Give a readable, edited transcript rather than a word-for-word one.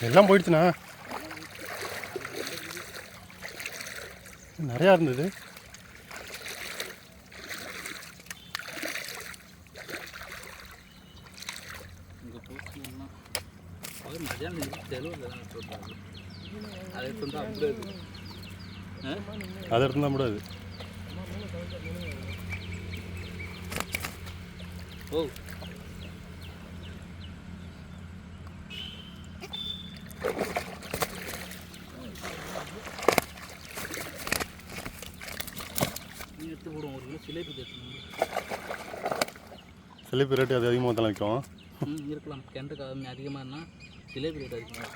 எல்லாம் போயிடுச்சுண்ணா. நிறையா இருந்தது. அதை எடுத்து தான் முடியாது. ஓ எடுத்து போடுவோம். ஒரு கிலோ சிலேபி தேய்க்கணும். சிலேபி ரேட்டு அது அதிகமாக தான் விற்கும். இருக்கலாம். கெண்டை அதிகமாக இருந்தால் சிலேபி ரேட் அதிகமாக